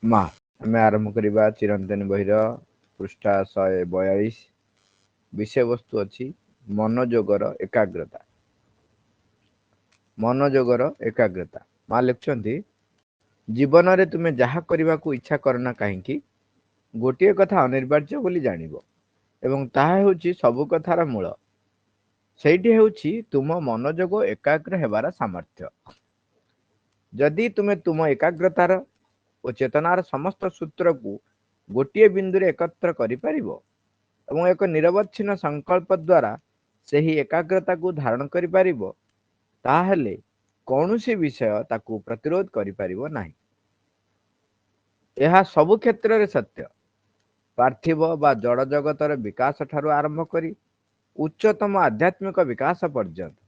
ମା ଆମେ ଆରମ୍ଭ କରିବା ଚିରନ୍ତନ ବହିର ପୃଷ୍ଠା 142। ବିଷୟବସ୍ତୁ ଅଛି ମନୋଯୋଗର ଏକାଗ୍ରତା। ମନୋଯୋଗର ଏକାଗ୍ରତା। ମା ଲେଖୁଛନ୍ତି, ଜୀବନରେ ତୁମେ ଯାହା କରିବାକୁ ଇଚ୍ଛା କର ନା କାହିଁକି, ଗୋଟିଏ କଥା ଅନିବାର୍ଯ୍ୟ ବୋଲି ଜାଣିବ ଏବଂ ତାହା ହେଉଛି ସବୁ କଥାର ମୂଳ। ସେଇଠି ହେଉଛି ତୁମ ମନୋଯୋଗ ଏକାଗ୍ର ହେବାର ସାମର୍ଥ୍ୟ। ଯଦି ତୁମେ ତୁମ ଏକାଗ୍ରତାର ଓ ଚେତନାର ସମସ୍ତ ସୂତ୍ରକୁ ଗୋଟିଏ ବିନ୍ଦୁରେ ଏକତ୍ର କରିପାରିବ ଏବଂ ଏକ ନିରବଚ୍ଛିନ୍ନ ସଂକଳ୍ପ ଦ୍ୱାରା ସେହି ଏକାଗ୍ରତାକୁ ଧାରଣ କରିପାରିବ, ତାହେଲେ କୌଣସି ବିଷୟ ତାକୁ ପ୍ରତିରୋଧ କରିପାରିବ ନାହିଁ। ଏହା ସବୁ କ୍ଷେତ୍ରରେ ସତ୍ୟ। ପାର୍ଥିବ ବା ଜଡ଼ ଜଗତର ବିକାଶ ଠାରୁ ଆରମ୍ଭ କରି ଉଚ୍ଚତମ ଆଧ୍ୟାତ୍ମିକ ବିକାଶ ପର୍ଯ୍ୟନ୍ତ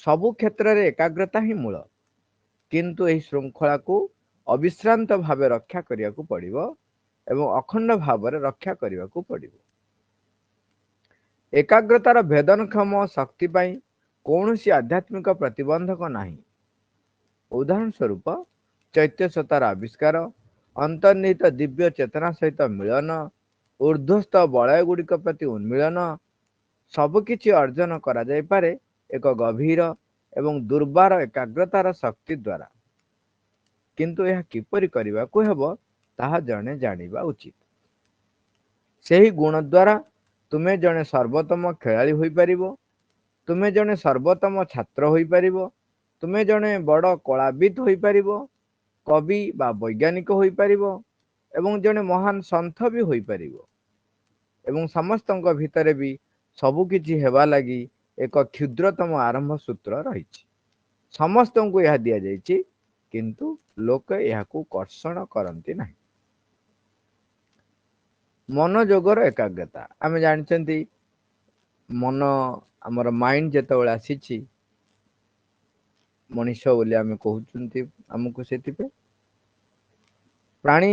ସବୁ କ୍ଷେତ୍ରରେ ଏକାଗ୍ରତା ହିଁ ମୂଳ। କିନ୍ତୁ ଏହି ଶୃଙ୍ଖଳାକୁ ଅବିଶ୍ରାନ୍ତ ଭାବେ ରକ୍ଷା କରିବାକୁ ପଡ଼ିବ ଏବଂ ଅଖଣ୍ଡ ଭାବରେ ରକ୍ଷା କରିବାକୁ ପଡ଼ିବ। ଏକାଗ୍ରତାର ଭେଦନକ୍ଷମ ଶକ୍ତି ପାଇଁ କୌଣସି ଆଧ୍ୟାତ୍ମିକ ପ୍ରତିବନ୍ଧକ ନାହିଁ। ଉଦାହରଣ ସ୍ୱରୂପ ଚୈତ୍ୟସତାର ଆବିଷ୍କାର, ଅନ୍ତର୍ନିହିତ ଦିବ୍ୟ ଚେତନା ସହିତ ମିଳନ, ଊର୍ଦ୍ଧ୍ୱସ୍ଥ ବଳୟ ଗୁଡ଼ିକ ପ୍ରତି ଉନ୍ମିଳନ, ସବୁକିଛି ଅର୍ଜନ କରାଯାଇପାରେ ଏକ ଗଭୀର ଏବଂ ଦୁର୍ବାର ଏକାଗ୍ରତାର ଶକ୍ତି ଦ୍ୱାରା। କିନ୍ତୁ ଏହା କିପରି କରିବାକୁ ହେବ ତାହା ଜଣେ ଜାଣିବା ଉଚିତ। ସେହି ଗୁଣ ଦ୍ୱାରା ତୁମେ ଜଣେ ସର୍ବୋତ୍ତମ ଖେଳାଳି ହୋଇପାରିବ, ତୁମେ ଜଣେ ସର୍ବୋତ୍ତମ ଛାତ୍ର ହୋଇପାରିବ, ତୁମେ ଜଣେ ବଡ଼ କଳାବିତ୍ ହୋଇପାରିବ, କବି ବା ବୈଜ୍ଞାନିକ ହୋଇପାରିବ ଏବଂ ଜଣେ ମହାନ ସନ୍ଥ ବି ହୋଇପାରିବ। ଏବଂ ସମସ୍ତଙ୍କ ଭିତରେ ବି ସବୁକିଛି ହେବା ଲାଗି ଏକ କ୍ଷୁଦ୍ରତମ ଆରମ୍ଭ ସୂତ୍ର ରହିଛି। ସମସ୍ତଙ୍କୁ ଏହା ଦିଆଯାଇଛି, କିନ୍ତୁ ଲୋକେ ଏହାକୁ କର୍ଷଣ କରନ୍ତି ନାହିଁ। ମନୋଯୋଗର ଏକାଗ୍ରତା। ଆମେ ଜାଣିଛନ୍ତି ମନ, ଆମର ମାଇଣ୍ଡ ଯେତେବେଳେ ଆସିଛି, ମଣିଷ ବୋଲି ଆମେ କହୁଛନ୍ତି ଆମକୁ। ସେଥିପାଇଁ ପ୍ରାଣୀ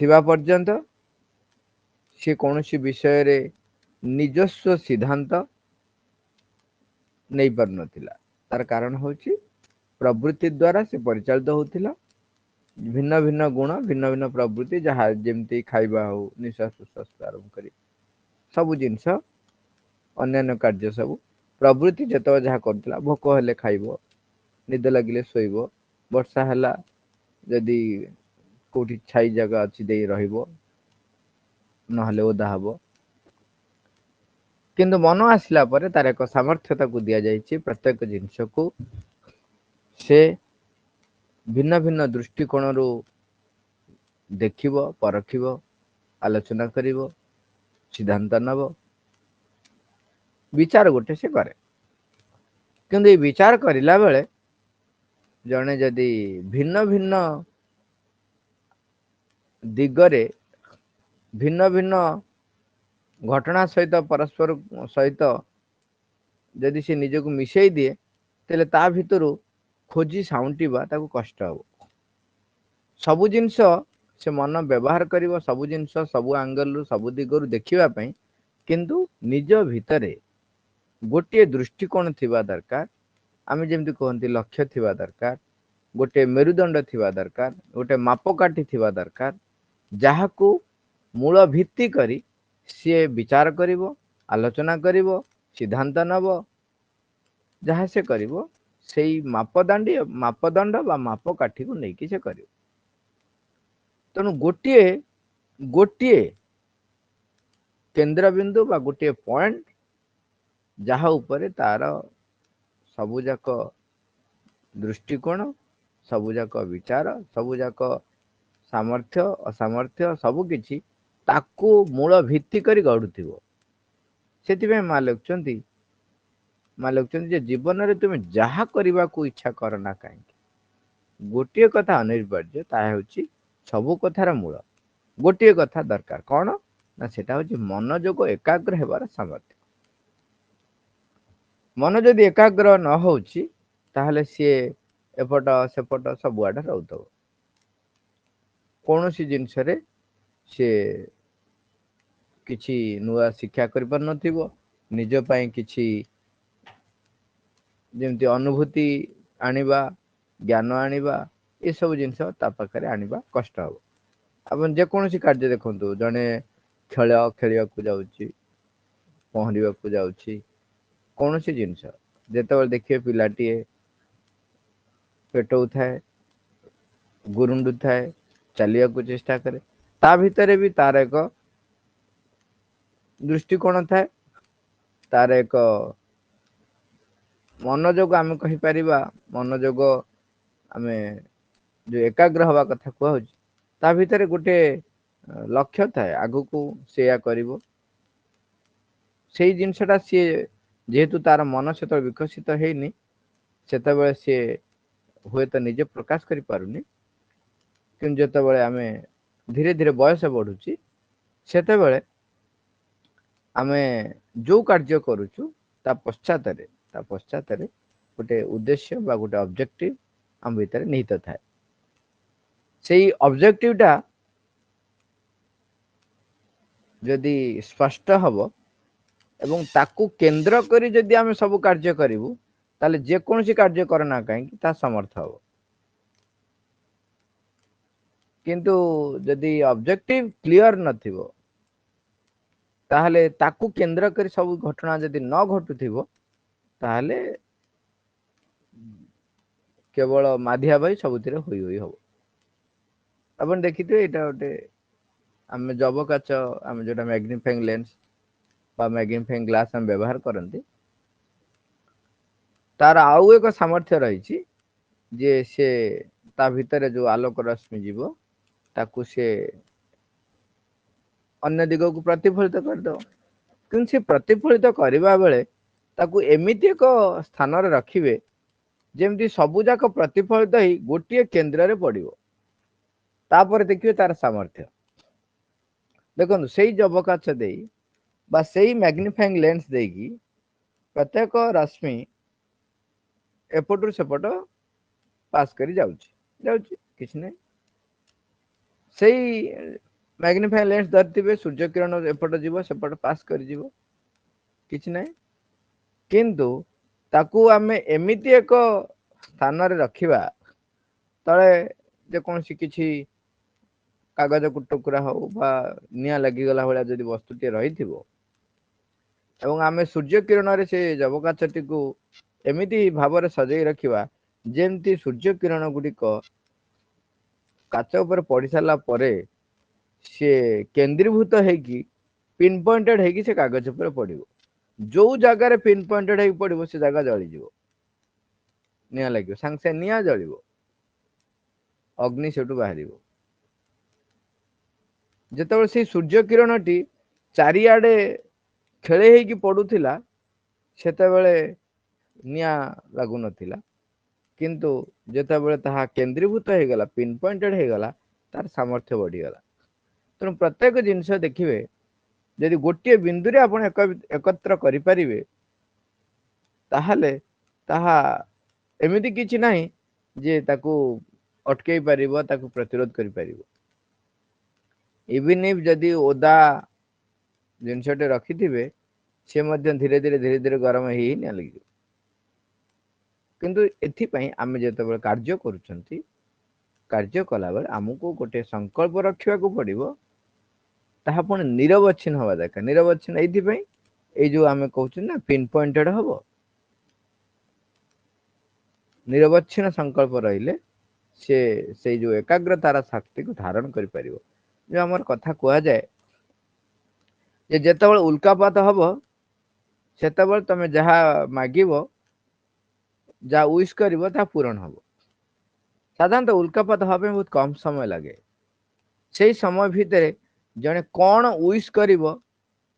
ଥିବା ପର୍ଯ୍ୟନ୍ତ ସେ କୌଣସି ବିଷୟରେ ନିଜସ୍ୱ ସିଦ୍ଧାନ୍ତ ନେଇପାରୁନଥିଲା। ତାର କାରଣ ହେଉଛି ପ୍ରବୃତ୍ତି ଦ୍ୱାରା ସେ ପରିଚାଳିତ ହେଉଥିଲା। ଭିନ୍ନ ଭିନ୍ନ ଗୁଣ, ଭିନ୍ନ ଭିନ୍ନ ପ୍ରବୃତ୍ତି, ଯାହା ଯେମିତି ଖାଇବା ହଉ, ନିଶ୍ୱାସ ପ୍ରଶ୍ୱାସ ଆରମ୍ଭ କରି ସବୁ ଜିନିଷ, ଅନ୍ୟାନ୍ୟ କାର୍ଯ୍ୟ ସବୁ ପ୍ରବୃତ୍ତି ଯେତେବେଳେ ଯାହା କରୁଥିଲା। ଭୋକ ହେଲେ ଖାଇବ, ନିଦ ଲାଗିଲେ ଶୋଇବ, ବର୍ଷା ହେଲା ଯଦି କୋଉଠି ଛାଇ ଜାଗା ଅଛି ଦେଇ ରହିବ, ନହେଲେ ଓଦା ହବ। କିନ୍ତୁ ମନ ଆସିଲା ପରେ ତାର ଏକ ସାମର୍ଥ୍ୟ ତାକୁ ଦିଆଯାଇଛି। ପ୍ରତ୍ୟେକ ଜିନିଷକୁ ସେ ଭିନ୍ନ ଭିନ୍ନ ଦୃଷ୍ଟିକୋଣରୁ ଦେଖିବ, ପରଖିବ, ଆଲୋଚନା କରିବ, ସିଦ୍ଧାନ୍ତ ନେବ, ବିଚାର ଗୋଟେ ସେ କରେ। କିନ୍ତୁ এই ବିଚାର କରିଲା ବେଳେ ଜଣେ ଯଦି ଭିନ୍ନ ଭିନ୍ନ ଦିଗରେ ଭିନ୍ନ ଭିନ୍ନ ଘଟଣା ସହିତ ପରସ୍ପର ସହିତ ଯଦି ସେ ନିଜକୁ ମିଶେଇ ଦିଏ, ତାହେଲେ ତା ଭିତରୁ ଖୋଜି ସାଉଁଟିବା ତାକୁ କଷ୍ଟ ହେବ। ସବୁ ଜିନିଷ ସେ ମନ ବ୍ୟବହାର କରିବ, ସବୁ ଜିନିଷ ସବୁ ଆଙ୍ଗଲରୁ, ସବୁ ଦିଗରୁ ଦେଖିବା ପାଇଁ, କିନ୍ତୁ ନିଜ ଭିତରେ ଗୋଟିଏ ଦୃଷ୍ଟିକୋଣ ଥିବା ଦରକାର। ଆମେ ଯେମିତି କୁହନ୍ତି ଲକ୍ଷ୍ୟ ଥିବା ଦରକାର, ଗୋଟେ ମେରୁଦଣ୍ଡ ଥିବା ଦରକାର, ଗୋଟେ ମାପକାଠି ଥିବା ଦରକାର, ଯାହାକୁ ମୂଳ ଭିତ୍ତି କରି ସିଏ ବିଚାର କରିବ, ଆଲୋଚନା କରିବ, ସିଦ୍ଧାନ୍ତ ନେବ। ଯାହା ସେ କରିବ ସେଇ ମାପଦଣ୍ଡ ବା ମାପକାଠିକୁ ନେଇକି ସେ କରିବ। ତେଣୁ ଗୋଟିଏ ଗୋଟିଏ କେନ୍ଦ୍ରବିନ୍ଦୁ ବା ଗୋଟିଏ ପଏଣ୍ଟ, ଯାହା ଉପରେ ତାର ସବୁଯାକ ଦୃଷ୍ଟିକୋଣ, ସବୁଯାକ ବିଚାର, ସବୁଯାକ ସାମର୍ଥ୍ୟ ଅସାମର୍ଥ୍ୟ ସବୁ କିଛି ତାକୁ ମୂଳ ଭିତ୍ତି କରି ଗଢୁଥିବ। ସେଥିପାଇଁ ମା ଲେଖୁଛନ୍ତି ଯେ ଜୀବନରେ ତୁମେ ଯାହା କରିବାକୁ ଇଚ୍ଛା କର ନା କାହିଁକି, ଗୋଟିଏ କଥା ଅନିବାର୍ଯ୍ୟ, ତାହା ହେଉଛି ସବୁ କଥାର ମୂଳ। ଗୋଟିଏ କଥା ଦରକାର, କଣ ନା ସେଟା ହେଉଛି ମନୋଯୋଗ ଏକାଗ୍ର ହେବାର ସାମର୍ଥ୍ୟ। ମନ ଯଦି ଏକାଗ୍ର ନ ହଉଛି, ତାହେଲେ ସିଏ ଏପଟ ସେପଟ ସବୁଆଡେ ରହୁଥିବ। କୌଣସି ଜିନିଷରେ ସିଏ କିଛି ନୂଆ ଶିକ୍ଷା କରିପାରୁନଥିବ, ନିଜ ପାଇଁ କିଛି ଯେମିତି ଅନୁଭୂତି ଆଣିବା, ଜ୍ଞାନ ଆଣିବା, ये सब जिनस ता पाखरे आनिबा कष्ट हबो। आपण जे कोनोसी कार्य देखंतु जने खेल खेलिया को जाउची पहरिबा को जाउची कोनोसी जिनस जेतेबेले देखिए पिलाटीए पेटौ थाए गुरुंडु थाए चलिया को चेष्टा करे ता भितरे भी तार एक दृष्टिकोण थाए तार एक मनोजोग आम कहि परिबा मनोजोग आमे जो एकाग्र हवा कथा कहू ता भितर गोटे लक्ष्य थाए आगु को सेया करिवो सेई जिनसटा सी जेहेतु तार मन से विकसित हेनी सेतेबेले सी हुए तो निजे प्रकाश करि पारुनी कि जेतेबेले आमे धीरे धीरे बयस बढ़ुची सेतेबेले आमे जो कार्य करूचु ता पश्चात गोटे उद्देश्य बा गोटे ऑब्जेक्टिव आम भीतर निहित थाए सेई ऑब्जेक्टिवटा जदि स्पष्ट हबो एवं ताकू केंद्र करी जदि आमे सब कार्य करिवु ताले जे कोनसी कार्य करना काहे ता समर्थ हबो किंतु जदि ऑब्जेक्टिव क्लियर नथिबो ताहले ताकू केंद्र करी सब घटना जदि न घटुथिबो ताहले केवल माधिया भाई सबुतिरे होई होई हबो। अपन देखिथे एटा गोटे आमे जब काच आमे जोटा मैग्नीफाइंग लेंस बा मैग्नीफाइंग ग्लास हम व्यवहार करंती तार आउ एक सामर्थ्य रही जे से ता भितर जो आलोक रश्मि जीवो ताकू से अन्य दिग को प्रतिफलित कर दो किंतु से प्रतिफलित करबा बेले ताकू एमिति एक स्थान रे रखिबे जेमती सबु जाक प्रतिफलित ही गोटे केंद्र रे पड़िबो तापर देखिए तार सामर्थ्य देखो सेई जबकाच देई बा सेई मैग्नीफाइंग लेंस देगी प्रत्येक रश्मि एपटू सेपट पास करी जाउची किछ नै सेई मैग्नीफाइंग लेंस धरथिबे सूर्य किरण एपट जीवो सेपट पास करी जीवो किछ नै किंतु ताकू आमे एमिति एक स्थान रे रखिबा तळे जे कोनसी किछि कागज को टुकड़ा हो बा निया लगी गला होया जदि वस्तुटी रहिथिबो एवं आमे सूर्य किरण रे से जबकाचटी को एमिति भाବରେ सजै रखिबा जेमती सूर्य किरण गुडिक काच ऊपर पड़ी साला परे से केंद्रीभूत हेकी पिन पॉइंटेड हेकी से कागज ऊपर पड़िबो जो जगह रे पिन पॉइंटेड हेकी पड़िबो से जगह जळि जीवो निया लागियो संग से निया जळिबो अग्नि सेटु बाहरिबो जेतेबेले से सूर्य किरणटी चारिआडे खेले हेकी पडुथिला सेतेबेले निया लागु नथिला किंतु जेतेबेले ताहा केंद्रीभूत हे गला पिन पॉइंटेड हे गला तार सामर्थ्य बढ़ी गला तेणु प्रत्येक जिनस देखिए यदि गोटे बिंदु रे आपण एकत्र करि परिबे ताहले ताहा एमिति किछि नाही जे ताकू अटकई परिबो ताकू प्रतिरोध करि परिबो इवन इफ जदि ओदा जिनसटे रखिथिबे से मध्य धीरे धीरे गरम ही निया लगी किंतु एथिपाई आमे जेतेबेले कार्य करूछंती कार्य कला बेले आमको गोटे संकल्प रखिबा को पड़िबो ताहा पण निरवच्छिन्न हवा दरकार निरवच्छिन्न एथिपाई ए जो आमे कहउछ ना पिन पॉइंटेड हबो निरवच्छिन्न संकल्प रहिले से जो एकाग्रतार शक्ति को धारण करि परिबो जो हमर कथा कुआ जाय जे जेतेबेले उल्कापात हबो सेतेबेले तमे जहा मागिबो जा विश करिवो ता पूरण हबो साधारणतः उल्कापात हबे बहुत कम समय लगे सेई समय भितरे जने कोन विश करिवो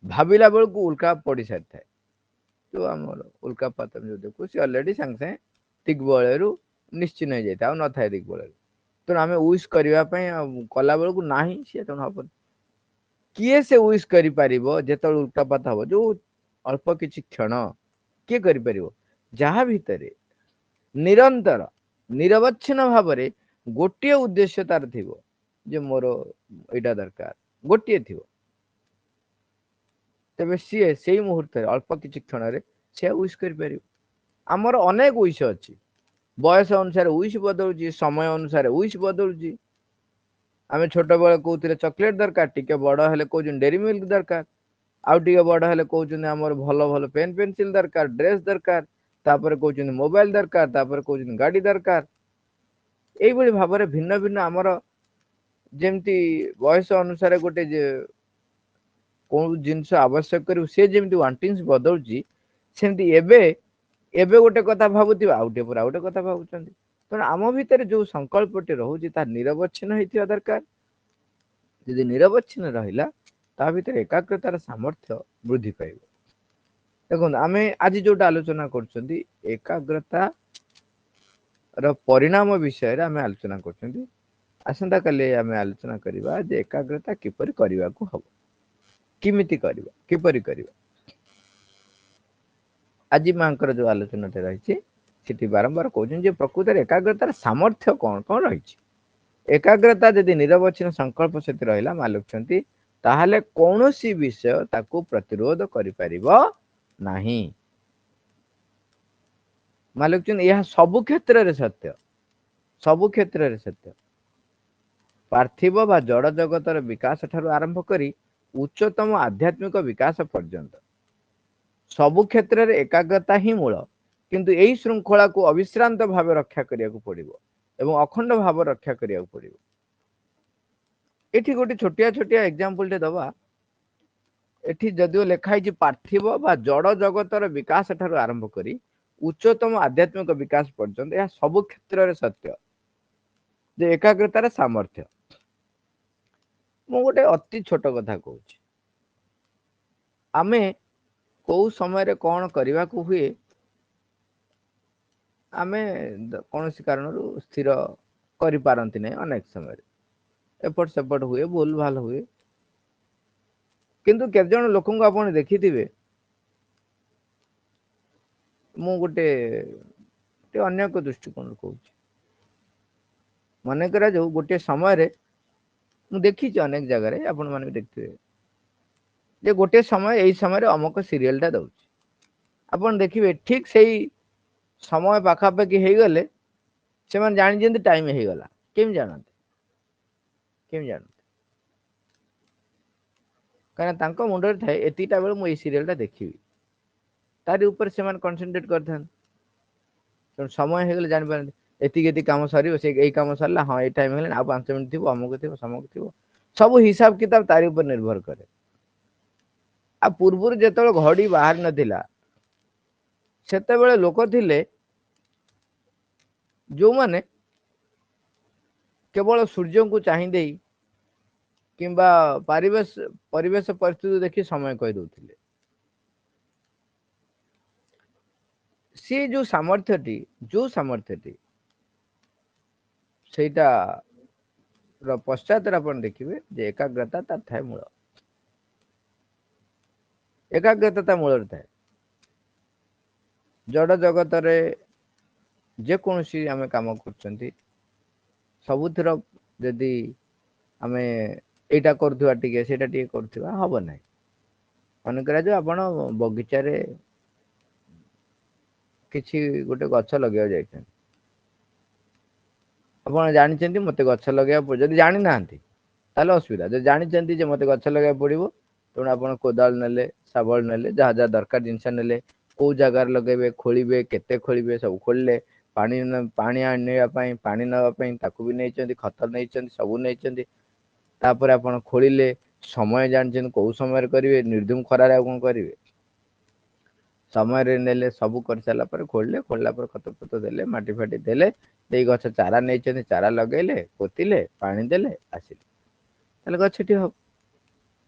भाबिला बेल को उल्का पड़ी सारथाय जो हमर उल्कापात जो देखु से ऑलरेडी संग से दिग्बळेरु निश्चिन हो जाय ता न थाय दिग्बळेरु तो आमे विश करिवा पय कला बेल को नाही से तो हबो किए से विश करि परिबो जेतल उल्कापात हबो जो अल्प किछि क्षण के करि परिबो जहा भितरे निरंतर निरवच्छिन्न भावरे गोटे उद्देश्य तार थिबो जे मोर एटा दरकार गोटे थिबो तबे सी सेई मुहूर्त अल्प किछि क्षण रे से विश करि परिबो हमर अनेक विश अछि बयस अनुसार विश बदलुची, समय अनुसार विश बदलुची। आमे छोट बेले कहूथिले चॉकलेट दरकार, टिके बड़ हेले कहउछन डेरी मिल्क दरकार, आउ टिके बड़ हेले कहउछन हमर भलो भलो पेन पेंसिल दरकार, ड्रेस दरकार, तापर कहउछन मोबाइल दरकार, तापर कहउछन गाड़ी दरकार। एई भली भाबरे भिन्न भिन्न हमर जेमती बयस अनुसार गोटे जे कोन जिंस आवश्यक करू से जेमती वांटिंग्स बदलुची, सेमती एबे एबे गोटे कथा भाबुथिबा आउटे पर आउटे कथा भाबुचंदी। तो आम भितर जो संकल्पटे रहुची ता निरवच्छिन्न होइथिबा दरकार। यदि निरवच्छिन्न रहिला ता भितर एकाग्रतार सामर्थ्य वृद्धि पाइब। देखो आमे आज जोटा आलोचना करछंदी एकाग्रता र परिणाम विषय रे आमे आलोचना करछंदी। आसंता काली आमे आलोचना करिबा जे एकाग्रता किपरि करिवा को हबो, किमिति करिवा, किपरि करिवा। आज मांकर जो आलोचना रही सेठी बारंबार कहउछन जे प्रकृतर एकाग्रतार सामर्थ्य कोन कोन रही। एकाग्रता यदि निरवच्छिन्न संकल्प सहित रहिला मालुकछंती ताहाले कौनसी विषय ताकू प्रतिरोध करि परिबो नाही। मालुकछन यह सब क्षेत्र रे सत्य, सब क्षेत्र रे सत्य। पार्थिव बा जड़ जगतर विकास ठारू आरंभ करी उच्चतम आध्यात्मिक विकास पर्यंत सबु क्षेत्र रे एकाग्रता ही मूल। किंतु एही श्रृंखला को अविश्रांत भाव रक्षा करिया को पड़िबो एवं अखंड भाव रक्षा करिया को पड़िबो। एठी गोटे छोटिया छोटिया एग्जांपल टे दबा। एठी जदिओ लेखा है पार्थिव बा जड़ जगतर विकास ठारू आरंभ करी उच्चतम आध्यात्मिक विकास पर्यंत यह सब क्षेत्र रे सत्य जे एकाग्रतार सामर्थ्य। मु गोटे अति छोट कथा कहूची, आमे को समय रे कौन करने को हुए आमे कौन सी कारण स्थिर करि पारंती नहीं। अनेक समय एपट सेपट हुए, भूल भाल हुए। किंतु केते जन लोक को आपण देखिथिबे, मु गोटे अन्य को दृष्टिकोण कहूची। मन करा जो गोटे समय रे मु देखी अनेक जगह रे आपण माने देखिथिबे जे गोटे समय एई समय रे अमुक सीरियल टा दउची। आपण देखिबे ठीक सेही समय पाखापाखि हो गले से माने जानि जेंति टाइम हो गला। केम जानते, केम जानते कारण तांको मुंड रे थाए एतिटा बेले मु एई सीरियल टा देखिबी, तारी ऊपर से माने कंसंट्रेट करथन। तो समय हो गले जानि पारन एति एति काम सरियो, से एई काम सरला, हां एई टाइम हेले आ 5 मिनिट थिबो, अमुक थिबो, समक थिबो, सब हिसाब किताब तारी ऊपर निर्भर करे। आ पूर्वरु जेतबे घड़ी बाहर नथिला सेते बेले लोक थिले जो माने केवल सूर्य को चाहि देई किंबा परिवेश परिस्थिति देखि समय कहि दउथिले। सी जो सामर्थ्यटी सेटा र पश्चात अपन देखिबे जे एकाग्रता तार थाए मूल। एकाग्रता ता मूल थाए। जड़ जगत रे जे कोनसी आमे काम करचंती सबुथर यदि आमे एटा करथुवा टिके सेटा टिके करथुवा हबो नै। मन करा जो आपण बगीचा रे किछि गोटे गछ लगे जाइछन, आपण जानिचंती मते गछ लगे जदि जानि नाहंती ताले असुविधा। जदि जानिचंती जे मते गछ लगे पड़िबो तो आपण कोदाल नेले, शाबल नेले, जहा जहा दरकार जिंस नेले, को जगार लगेबे, खोलिबे, केते खोलिबे, सब खोलले पानी पानी आनेबा पई, पानी नबा पई ताकू भी नैचंती, खत नैचंती, सबु नैचंती। तापर आपण खोलिले समय जानिचंती को समय रे करिवे, निर्धुम खरा रे कोन करिवे, समय रे नेले सबु कर साला पर खोलले, खोलला पर खत खत देले, माटी फाटी देले, देई गछ चारा नैचंती, चारा लगेले, पोतिले, पानी देले, आसिले, ताले गछटी हो।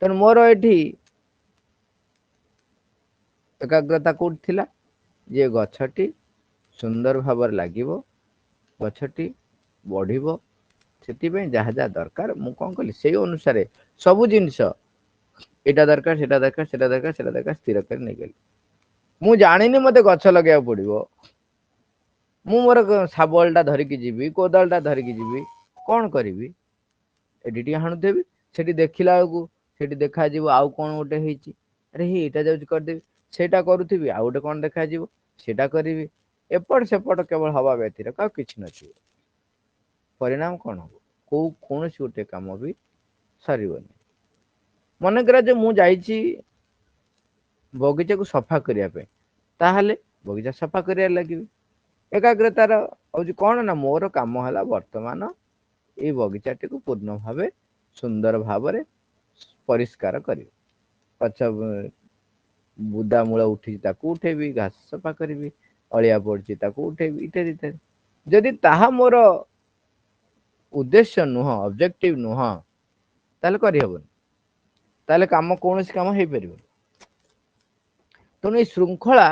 तन मोर एठी एकाग्रता कोठ थिला जे गछटी सुंदर भाबर लागिबो, गछटी बढ़िबो, सेति पे जहा जहा दरकार मु कोन कली सेई अनुसार सब जिंस एटा दरकार, सेटा दरकार, सेटा दरकार, सेटा दरकार स्थिर कर नै गेली। मु जानिनी मते गछ लगे पड़िबो, मु मोर शाबल टा धरिकी जीवी, कोदाल टा धरिकी जीवी, कोन करिवी एडिटी हाणुथेबी, सेठी देखिला बेलकू सेठी देखा जीवो आउ कोन गोटे हेची, अरे हे एटा जाउच कर देबी, सेटा करूथिबी आउ गोटे कोन देखा जीवो सेटा करिवि। एपट सेपट केवल हवा व्यतिरक आ किछि नथिବ परिणाम कौन हम कौन सी गोटे काम भी सरीबनी मन करा जे मु जाइछि बगीचा को सफा करिया पे ताहले बगीचा सफा करिया लगी एकाग्रतार हଉଛି कौन ना मोर काम है वर्तमान ये बगीचाटी को पूर्ण भाव सुंदर भाव परिष्कार कर पछ बुदा मूल उठी उठेबी घास सफा करी अलिया पड़ी उठेबी इत्यादि इत्यादि जदि ताहा मोर उद्देश्य नुह ऑब्जेक्टिव नुह ताले करहबन ताले काम कौन काम हो पार तेणु श्रृंखला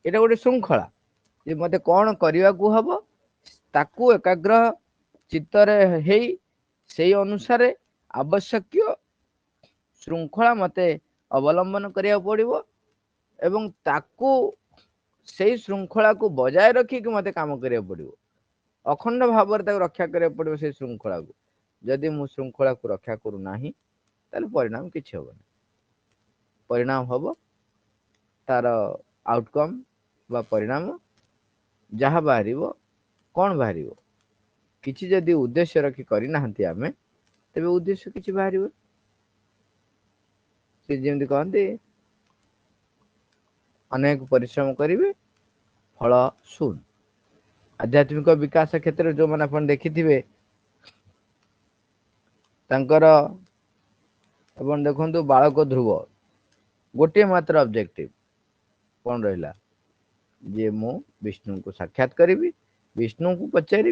यहाँ गोटे श्रृंखला जे मते कौन करने को हम ताकू एकाग्र चित्तर से अनुसार आवश्यक श्रृंखला मते अवलंबन करिया पड़िबो एवं ताकू से श्रृंखला को बजाय रखिक मते काम करिया पड़िबो अखंड भाव रक्षा करिया पड़िबो से श्रृंखला को जदि मु श्रृंखला को रक्षा करू नाही ताले परिणाम किछि होबो परिणाम होबो तार आउटकम बा परिणाम जहाँ बाहर कौन बाहर किसी जदि उद्देश्य रखी करना आमे तेरे उद्देश्य किसी बाहर जमी कहते अनेक परिश्रम करेंगे फल शून्य आध्यात्मिक विकास क्षेत्र जो मैंने अपन देखि देखु बालक ध्रुव गोटे मात्र ऑब्जेक्टिव कौन रहा जे मु विष्णु को साक्षात करी विष्णु को पचारि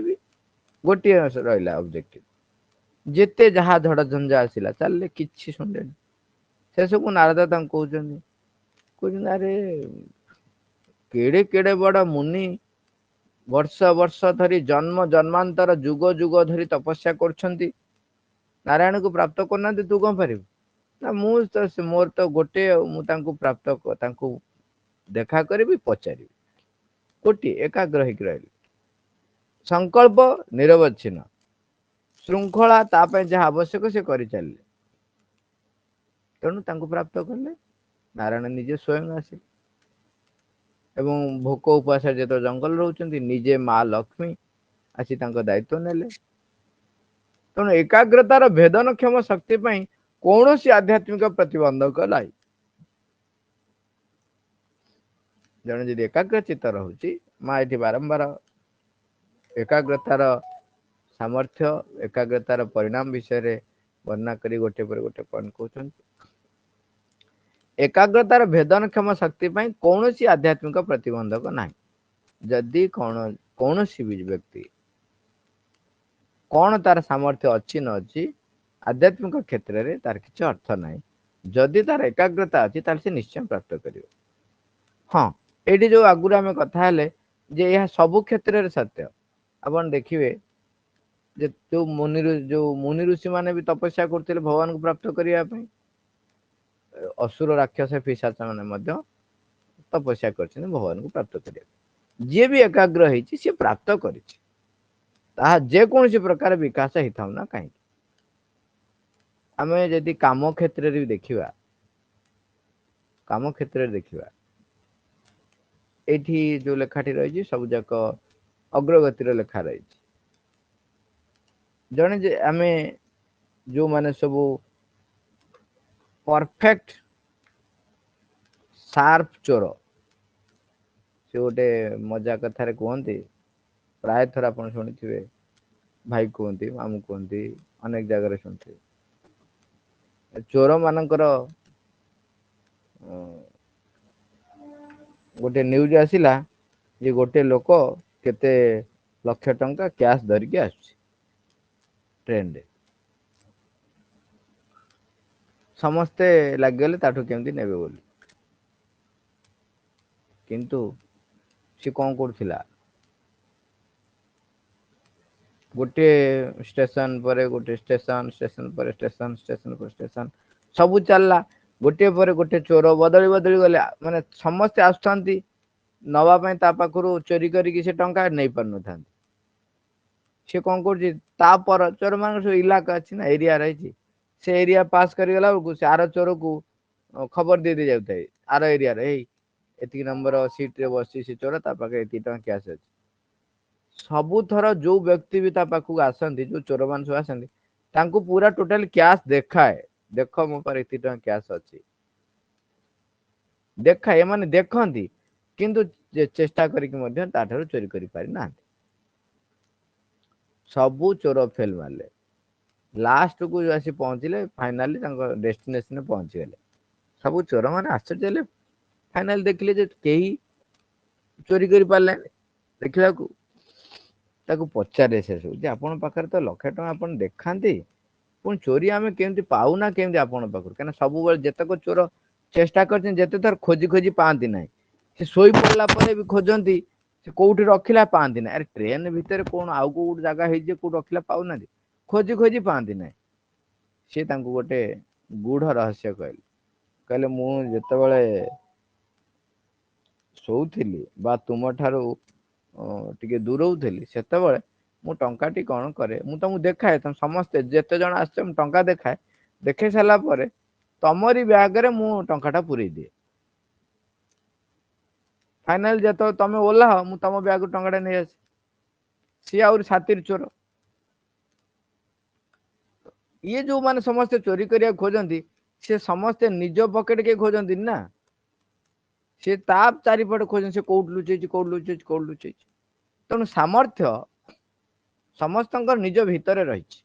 गोटे रहा ऑब्जेक्टिव जिते जहाँ झड़ झंझा आसला चलले किसी शुणिले से सब नारद कहते अरे केड़े केड़े बड़ मुनि वर्ष वर्ष धरी जन्म जन्मांतर जुग जुग धरी तपस्या कर नारायण को प्राप्त करना तू कौन पार ना मोर तो गोटे मुझे प्राप्त देखा करी पचारि गोटे एकाग्र रही संकल्प निरवच्छिन्न श्रृंखला जहाँ आवश्यक से कर चलिए तेणु प्राप्त कले नारायण निजे स्वयं आसे एवं भोक उपवास जो जंगल रोचंती निजे माँ लक्ष्मी आसी दायित्व नेले तेणु एकाग्रतार भेदन क्षम शक्ति कौन सी आध्यात्मिक प्रतिबंधक लाई जन जी एकाग्र चित्त रोचे माँ ये बारंबार एकाग्रतार सामर्थ्य एकाग्रतार परिणाम विषय वर्णना करी गोटे पर गोटे पॉइंट कहते एकाग्रतार भेदन क्षम शक्ति कौन सी आध्यात्मिक प्रतिबंधक ना जदि कौन सी भी व्यक्ति कौन तार सामर्थ्य अच्छी न अच्छी आध्यात्मिक क्षेत्र में तार किसी अर्थ ना जदि तार एकाग्रता अच्छी से निश्चय प्राप्त कर हाँ ये जो आगुरी आम कथा जे यह सबु क्षेत्र में सत्य अपन देखिए जो मुनि ऋषि माने भी तपस्या करते भगवान को प्राप्त करने असुर राक्षस पिशाच माने तपस्या कर भगवान को प्राप्त कर जी भी एकाग्र होती सी प्राप्त कर जेकोसी प्रकार विकास होता हूँ ना कहीं आम जदि काम क्षेत्र में देखा काम क्षेत्र देखा ये जो लेखाटी रही सब जाक अग्रगतिर लेखा रही जड़े जे आम जो माने सब परफेक्ट शार्प चोर से गोटे मजा कथार कहते प्राय थर आप शुणी भाई कहते मामू कहते अनेक जगह शुणुथे चोर मानकर गोटे न्यूज आसिला जे गोटे लोक केते लक्ष टंका कैश धरिकी आस ट्रेन रे समस्ते लगिगले ताठू केमती नेबे बोली किंतु सी कौन करथिला गोटे स्टेशन पर गोटे स्टेशन स्टेशन पर स्टेशन स्टेशन पर स्टेशन सबू चलला गोटे पर गोटे चोर बदली बदली गले माने समस्ते आसुछंती नवा ता पाखरु चोरी करिकी से टंका नहीं पार न था से कौन कर चोर मान सब इलाका अच्छी ना एरिया रही से एरिया पास कर गला से आर चोर को खबर दे दे जाता है आर एरिया रे एतिक नंबर सीट रे बसी से चोर ता पाखे एति टका कैश अछि सबु थर जो व्यक्ति भी ता पाखु आसंती जो चोर मान सब आसंती तांको पूरा टोटल कैश देखाए देखो मो पर एति टका कैश अछि देखाए माने देखंती किंतु चेष्टा करिक मध्य ताठारु चोरी करि पारि ना सबु चोर फेल मारले लास्ट को जो आसी पहुंचले फाइनली डेस्टिनेशन पहुंची गले सब चोर मैंने आश्चर्य फाइनाल देखले जे केही चोरी करि पारले देखला को ताको पचारे से जे आपण पाखर तो लाख टका आपण देखांती पुन चोरी आमे केमती पाउना केमती आपण पाखर कना सब बेल जेतक चोर चेष्टा करछन जेते थर खोजी खोजी पांती नाही से सोई पड़ला परे भी खोजंती से कोउठी रखिला पांती ना अरे ट्रेन भीतर कोन आउ को जगह हे जे को रखिला पाउना खोजी खोजी पांती नाही से तांको गोटे गूढ़ रहस्य कहले कहले मु जेतेबेले ଶୋଉଥିଲି ବା ତୁମ ଠାରୁ ଟିକେ ଦୂରଉଥିଲି ସେତେବେଳେ ମୁଁ ଟଙ୍କାଟି କଣ କରେ ମୁଁ ତମକୁ ଦେଖାଏ ତମ ସମସ୍ତେ ଯେତେ ଜଣ ଆସିଛ ମୁଁ ଟଙ୍କା ଦେଖାଏ ଦେଖେଇ ସାରିଲା ପରେ ତମରି ବ୍ୟାଗରେ ମୁଁ ଟଙ୍କାଟା ପୁରେଇ ଦିଏ ଫାଇନାଲ ଯେତେବେଳେ ତମେ ଓହ୍ଲାଅ ମୁଁ ତମ ବ୍ୟାଗରୁ ଟଙ୍କାଟା ନେଇ ଆସେ ସିଏ ଆହୁରି ସାତିର ଚୋର ଇଏ ଯୋଉମାନେ ସମସ୍ତେ ଚୋରି କରିବାକୁ ଖୋଜନ୍ତି ସେ ସମସ୍ତେ ନିଜ ପକେଟ କିଏ ଖୋଜନ୍ତି ନା ସେ ତା ଚାରିପଟେ ଖୋଜନ୍ତି ସେ କୋଉଠି ଲୁଚେଇଛି କୋଉଠି ଲୁଚେଇଛି କୋଉଠି ଲୁଚେଇଛି ତେଣୁ ସାମର୍ଥ୍ୟ ସମସ୍ତଙ୍କର ନିଜ ଭିତରେ ରହିଛି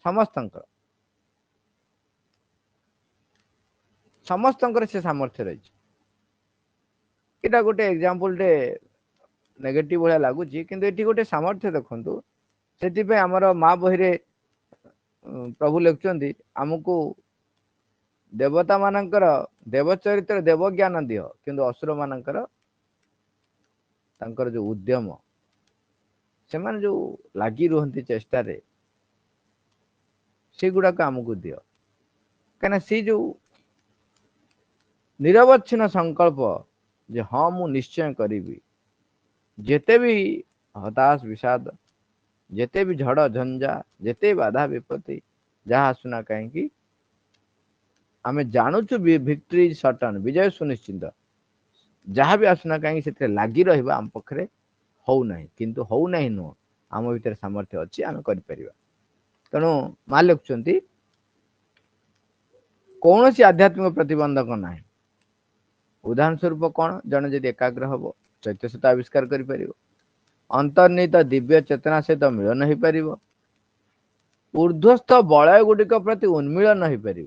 ସମସ୍ତଙ୍କର ସେ ସାମର୍ଥ୍ୟ ରହିଛି ଏଟା ଗୋଟେ एग्जांपल टे नेगेटिव भलिया लागुची किंतु एठी गोटे सामर्थ्य देखंतु ସେଥିପାଇଁ ଆମର ମା ବହିରେ प्रभु लिखुଛନ୍ତି ଆମକୁ देवता मानकर देव चरित्र देव ज्ञान दियो किंतु असुर मानकर तांकर जो उद्यम से माने जो लागी रुहंती चेष्टा रे से गुडा का हमकु दियो कना से जो निरवच्छिन्न संकल्प जे हाँ मु निश्चय करिबी जेते भी हताश विषाद जेते भी झड़ झंझा जेते बाधा विपत्ति जहाँ आसुना कहीं आमे जानूचु विक्ट्री सर्टन विजय सुनिश्चित जहाँ भी आसुना कहीं से लगी रहा आम पाखे हौ ना किंतु हौ ना नुह आम भीतर सामर्थ्य अच्छी आम कर तेणु माँ लिखुंट कौन सी आध्यात्मिक प्रतिबंधक ना उदाहरण स्वरूप कौन जन जब एकाग्र हम चैत्यसता आविष्कार कर अंतर्निहित दिव्य चेतना सहित मिलन हो पार ऊर्ध्वस्थ बलय गुड़िक प्रति उन्मीलन हो पार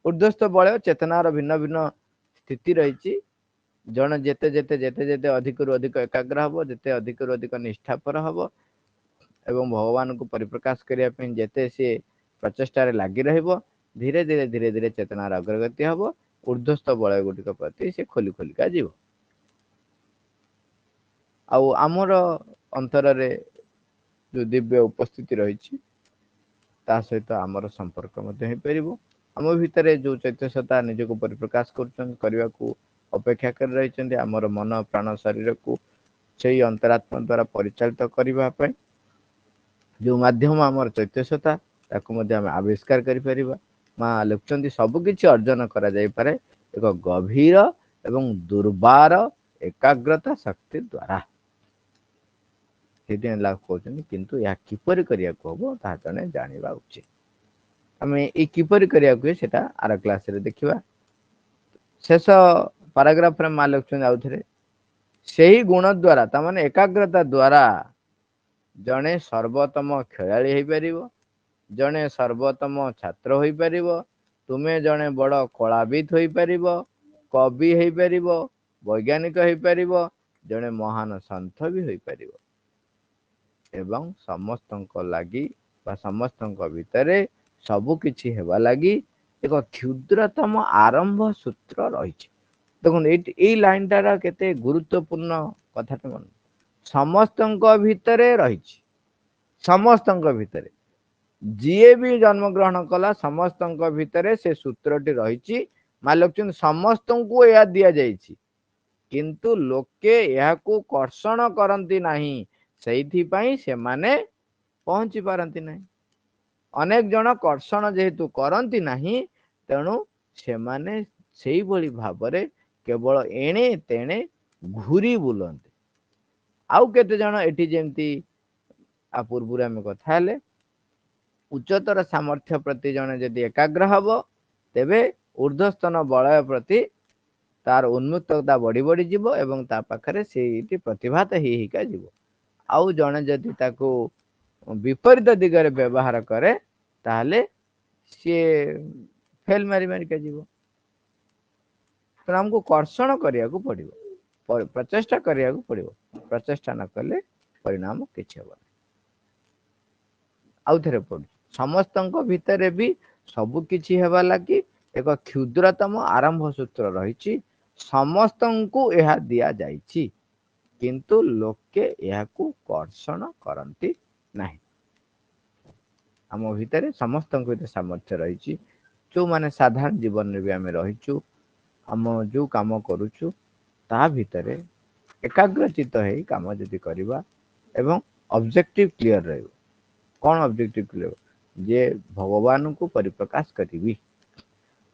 ऊर्ध्वस्थ बलय चेतनार भिन्न भिन्न स्थिति रही जन जेते जेते जेते जेते अधिक रु अधिक एकाग्र हम जेते अधिक रु अधिक निष्ठापर हम एवं भगवान को परिप्रकाश करने जेते सी प्रचेषा लगी रहिबो धीरे धीरे धीरे धीरे चेतनार अग्रगति हम ऊर्ध्वस्थ बलय गुड़िक प्रति से खोली खोलिका जीव आमर अंतर रे जो दिव्य उपस्थिति रही सहित आमर संपर्क आम भितर जो चैत्यसता निजक परिप्रकाश करने को अपेक्षा कर रही आमर मन प्राण शरीर को से अंतरात्मा द्वारा परिचालित करने जो माध्यम आमर चैत्यसता आम आविष्कार कर माँ लिखुं सबकि अर्जन कर एक गभीर एवं दुर्बार एकाग्रता शक्ति द्वारा कहते किंतु या किपर करिया हम ता जने जानिबा उचित आम ये किपर करिया आर क्लास रे देखिबा शेष पैराग्राफ रे माँ लिखुं आउ थे से गुण द्वारा ताने एकाग्रता द्वारा जड़े सर्वोत्तम खेलाड़ी हो पार जड़े सर्वोत्तम छात्र हो पार तुम्हें जड़े बड़ कलाविद हो पार कवि हो पार वैज्ञानिक हो पार जड़े महान सन्थ भी हो पार एवं समस्त लगी समस्त भितर सबकि हेबा लगी एक क्षुद्रतम आरंभ सूत्र रही देखो ये लाइन टार केते गुरुत्वपूर्ण कथा मन समस्त भितर रही समस्त भितर जीए भी जन्म ग्रहण कला समस्त भितर से सूत्रटी रही मान लक्ष्य समस्त को यह दि जाइए किंतु लोके यह कर्षण करती नहीं से माने पहुंची पारती नहीं अनेक जन कर्षण जेहेतु करती नहीं तेणु से माने सेही भली भाबरे केवल एणे तेणे घूरी बुलते आउ केते जण एठी जेमती आ पूर्व आम कथा हेले उच्चतर सामर्थ्य प्रति जने जदि एकाग्र हब तेबे ऊर्ध्वस्तन बलय प्रति तार उन्मुक्तता बढ़ी बढ़ी जीव एवं ता पाखरे से प्रतिभात हिका जीव आउ जने जदि ताको विपरीत दिगरे व्यवहार करे ताहले सी फेल मारी मारिका जीव तो हमको कर्षण करिया को पड़िबो प्रचेष्टा करिया को पड़िबो प्रचेष्टा न कले परिणाम किछि हेबो आउ थरे पड़ समस्तଙ୍କ भितरे भी सब किछि हेबा लागि एक क्षुद्रतम आरंभ सूत्र रहिछि समस्तଙ୍କୁ ଏହା दिया जाइछि किंतु लोके एहाकू कर्षण करंती नाही आम भितर समस्तଙ୍କ भितर सामर्थ्य रहिछि जो माने साधारण जीवन में भी आम रहिछु आम जो काम करूछु ता भितर एकाग्रचित है काम जदि करबा एवं ऑब्जेक्टिव क्लियर रहइबो कौन ऑब्जेक्टिव क्लियर जे भगवान को परिप्रकाश करी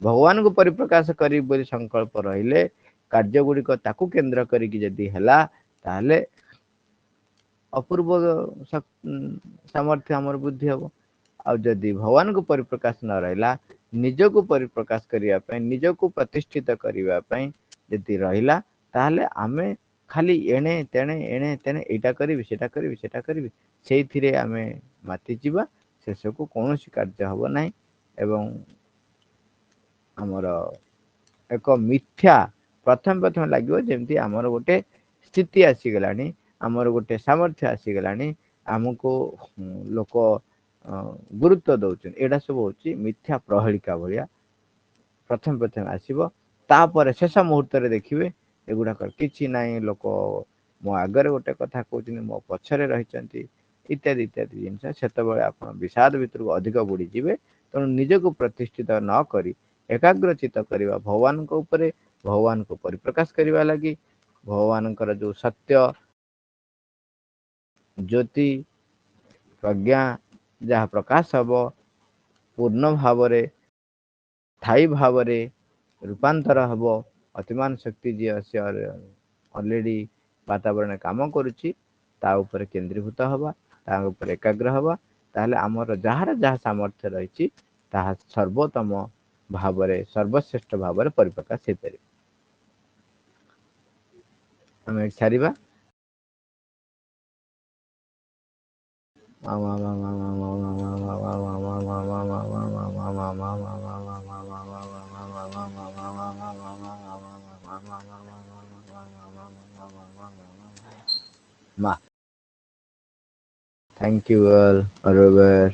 भगवान को परिप्रकाश करी बोली संकल्प रहिले कार्य गुड़िक ताकू केंद्र करिकी जदि हैला ताहले अपूर्व सामर्थ्य हमर बुद्धि हबो आ जदि भगवान को परिप्रकाश न रहिला निज को परिप्रकाश करिया पय निज को प्रतिष्ठित करिया पय जदि रहिला ताहले आमे खाली एणे तेणे एटा करिवि सेटा करिवि सेइथिरे आमे माति जीवा शेष को कौन कार्य हब नाही एवं हमर एक मिथ्या प्रथम प्रथम लगे जमती आमर गोटे स्थिति आसीगलानी आमर गोटे सामर्थ्य आसीगलानी आमको लोक गुरुत्व दौचन एडा सब होची मिथ्या प्रहेलिका भलिया प्रथम प्रथम आसीबो तापर शेष मुहूर्त रे देखिबे एगुडा कर किछि नाही लोक मो आगरे गोटे कथा कहउछिन मो पछरे रहिचंती इत्यादि इत्यादि जिनस सेतबेले आपण विषाद भितर को अधिक बुड़ी जिवे तेणु निज को प्रतिष्ठित न करी एकाग्रचित करवा भगवान को ऊपर भगवान को परिप्रकाश करवा लगी भगवान जो सत्य ज्योति प्रज्ञा जहाँ प्रकाश हब पूर्ण भाव स्थायी भाव रूपांतर हब अतिमान शक्ति जी ऑलरेडी वातावरण काम करुच्ची ता ऊपर केंद्रीभूत हवा ता ऊपर एकाग्र हवा ताहले आमर जार जहाँ सामर्थ्य रही ताहा सर्वोत्तम भाव सर्वश्रेष्ठ भाव परिप्रकाश हो पारे आम छाड़िबा थैंक यू ऑल।